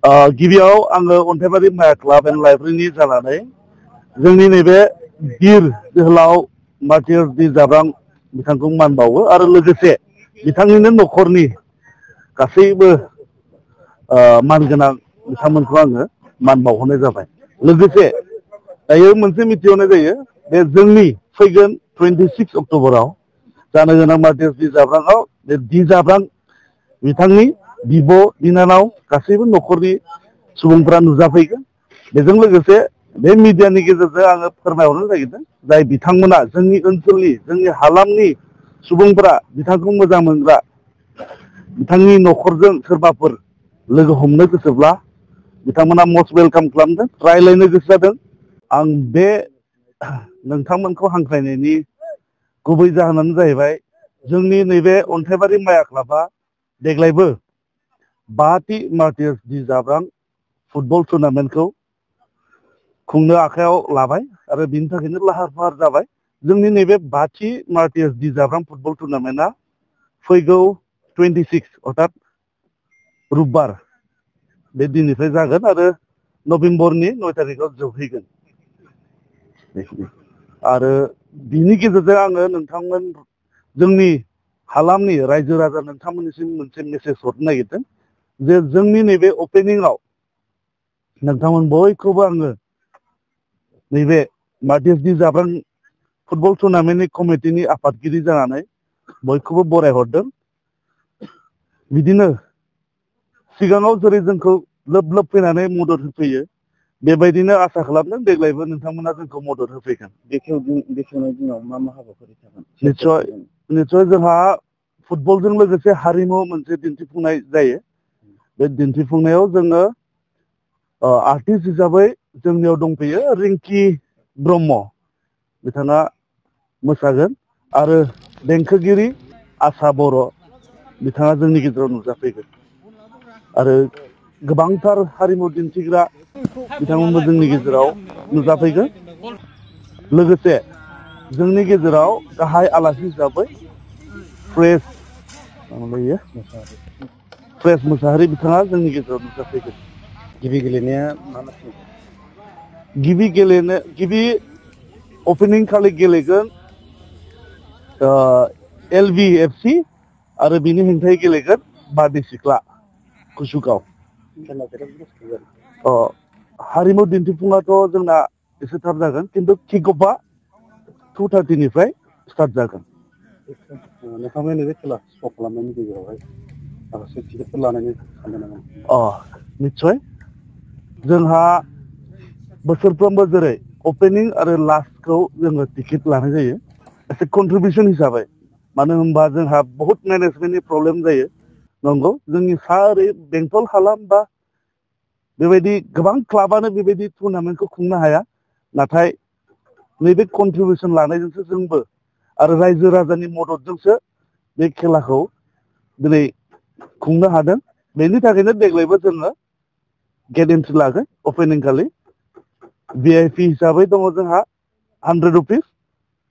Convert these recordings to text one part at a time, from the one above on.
गिबियाव आङो अन्थाइबारि माया क्लाब एन्ड लाइब्रेरिनि जानानै जोंनि नैबे बिर जोहोलाव मार्टिर डी जाब्रां बिथांखौ मान बावो आरो लोगोसे बिथांनिनो न'खरनि गासैबो मानगोनां बिथांमोनखौ आङो मान बावहरनाय जाबाय। लोगोसे दायो मोनसे मिथिहरनाय जायो बे जोंनि फैगोन 26 अक्ट'बराव जानो गोनां मार्टिर डी जाब्रांआव बे डी जाब्रां बिथांनि बिब' बिनानाव गासैबो न'खरनि सुबुंफोरा नुजाफैगोन। बेजों लोगोसे बे मिडियानि गेजेरजों आङो फोरमायहरनो नागिरदों जाय बिथांमोना जोंनि ओनसोलनि जोंनि हालामनि सुबुंफोरा बिथांखौ मोजां मोनग्रा बिथांनि न'खरजों सोरबाफोर लोगो हमनो गोसोब्ला बिथांमोना मस्ट वेलकाम खालामदों, रायज्लायनो गोसो जादों। आं बे नोंथांमोनखौ हांख्रायनायनि गुबै जाहोनानो जाहैबाय जोंनि नैबे अन्थाइबारि माया क्लाबा देग्लायबो 5थि मार्टिर डी जाब्रां फुटबल टुर्नामेन्टखौ खुंनो आखायाव लाबाय आरो बिनि थाखायनो लाहार फाहार जाबाय। जोंनि नैबे 5थि मार्टिर डी जाब्रां फुटबल टुर्नामेन्टआ फैगौ 26 अर्थात रुबबार बे दिननिफ्राय जागोन आरो नभेम्बरनि 9 थारिखआव जोबहैगोन। आरो बिनि गेजेरजों आङो नोंथांमोन जोंनि हालामनि रायजो राजा नोंथांमोननिसिम मोनसे मेसेज हरनो नागिरदों जे जोंनि नैबे अपेनिंआव नोंथांमोन बयखौबो आङो नैबे मार्टिर डी जाब्रां फुटबल टुर्नामेन्टनि कमिटिनि आफादगिरि जानानै बयखौबो बरायहरदों। बिदिनो सिगाङाव जेरै जोंखौ लोब लोब फैनानै मदद होफैयो बेबायदिनो आसा खालामदों देग्लायबो नोंथांमोना जोंखौ मदद होफैगोन। बेखेवनाय दिनाव मा मा हाबाफारि थागोन? निस्सय जोंहा फुटबलजों लोगोसे हारिमु मोनसे दिन्थिफुंनाय जायो। बे दिन्थिफुंनायाव जोङो आर्टिस्ट हिसाबै जोंनियाव दंफैयो रिंकि ब्रह्म, बिथाङा मोसागोन आरो देंखोगिरि आसा बर' बिथाङा जोंनि गेजेराव नुजाफैगोन आरो गोबांथार हारिमु दिन्थिग्रा बिथांमोनबो जोंनि गेजेराव नुजाफैगोन। लोगोसे जोंनि गेजेराव गाहाय आलासि हिसाबै प्रेस मोसाहारि बिथाङा जोंनि गेजेराव नुजाफैगोन। गिबि गेलेनाया मा मासनि? गिबि अपेनिं खालि गेलेगोन LVFC आरो बिनि हेंथायै गेलेगोन बारदै सिख्ला कुसुगाव। हारिमु दिन्थिफुङाथ' जोंना एसे थाब जागोन खिन्थु किक अफआ 2:30 स्टार्ट जागोन। नोंथांमोन नैबे खेला स' खालामनायनि गेजेरावहाय माखासे टिकेटफोर लानायनि सानदों नामा? निस्सय जोंहा बोसोरफ्रोमबो जेरै अपेनिं आरो लास्टखौ जोङो टिकेट लानाय जायो एसे कन्ट्रिबिउसन हिसाबै। मानो होनबा जोंहा बहुत मेनेजमेन्टनि प्रब्लेम जायो। नंगौ जोंनि सा ओरै बेंटल हालाम बा बेबायदि गोबां क्लाबानो बेबायदि टुर्नामेन्टखौ खुंनो हाया। नाथाय नैबे कन्ट्रिबिउसन लानायजोंसो जोंबो आरो रायजो राजानि मददजोंसो बे खेलाखौ दिनै खुंनो हादों। बेनि थाखायनो देग्लायबो जोङो गेट एन्ट्रि लागोन अपेनिं खालि। VIP हिसाबै दङ जोंहा 100 रुपिस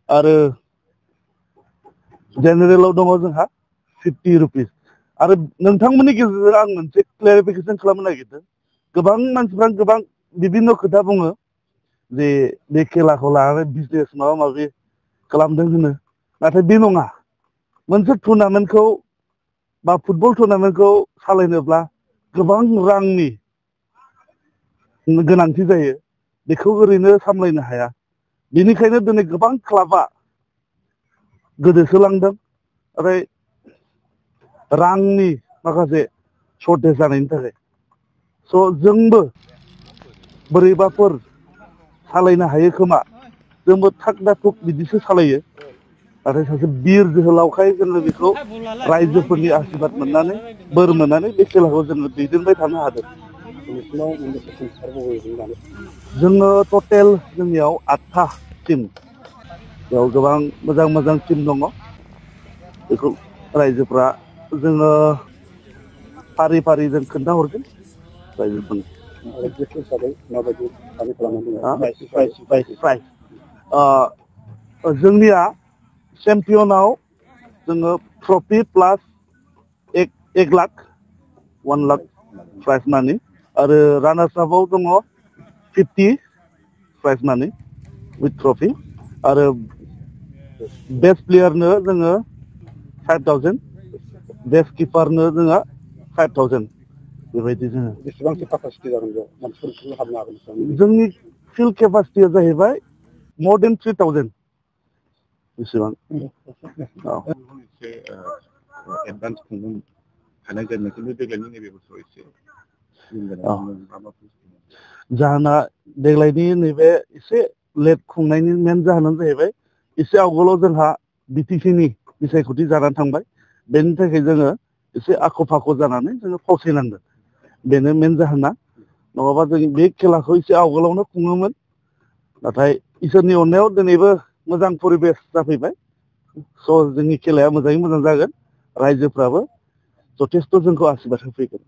आरो जेनेरेलाव दङ जोंहा 50 रुपिस। आरो नोंथांमोननि गेजेरजों आं मोनसे क्लेरिफिकेसन खालामनो नागिरदों। गोबां मानसिफ्रा गोबां बिभिन्न' खोथा बुङो जे बे खेलाखौ लानानै बिजनेस माबा माबि खालामदों होनो, नाथाय बे नङा। मोनसे टुर्नामेन्टखौ बा फुटबल टुर्नामेन्टखौ सालायनोब्ला गोबां रांनि गोनांथि जायो, बेखौ ओरैनो सामलायनो हाया। बेनिखायनो दिनै गोबां क्लाबा गोदोसोलांदों ओमफ्राय रांनि माखासे सर्टेज जानायनि थाखाय। स' जोंबो बोरैबाफोर सालायनो हायो खोमा, जोंबो थाग दा थुग बिदिसो सालायो। नाथाय सासे बिर जोहोलावखाय जोङो बेखौ रायजोफोरनि आसिरबाद मोननानै बोर मोननानै बे खेलाखौ जोङो दैदेनबाय थानो हादों। जोङो टटेल जोंनियाव 8था टिम, बेयाव गोबां मोजां मोजां टिम दङ। बेखौ रायजोफ्रा जोङो फारि फारि जों खोन्थाहरगोन रायजोफोरनो। जोंनिया चेम्पियनाव जोङो ट्रफि प्लास 1 लाख 1 लाख प्राइज मानि आरो रानार्स आपआव दङ 50 प्राइज मानि विथ ट्रफि आरो बेस्ट प्लेयारनो जोङो 5,000 बेस्ट किपारनो जोङो 5,000 बेबायदि जोङो बेसेबांसो केपासिटि जागोन बेयाव मानसिफोर हाबनो हागोन जोंनि फिल्ड केपासिटिया जाहैबाय more than 3,000 बेसेबां एडभान्स खुंनो हानाय जादों खिन्थु देग्लायनि नैबे बोसोराव एसे जाहोना देग्लायनि नैबे एसे लेट खुंनायनि मेन जाहोनानो जाहैबाय एसे आवगोलाव जोंहा बिटिसिनि बिसायख'थि जानानै थांबाय बेनि थाखाय जोङो एसे आख' फाख' जानानै जोङो फावसायनांदों बेनो मेन जाहोना नङाबा जों बे खेलाखौ एसे आवगोलावनो खुङोमोन नाथाय इसोरनि अननायाव दिनैबो मोजां परिबेस जाफैबाय स' जोंनि खेलाया मोजाङै मोजां जागोन रायजोफ्राबो जथेस्थ' जोंखौ आसिरबाद होफैगोन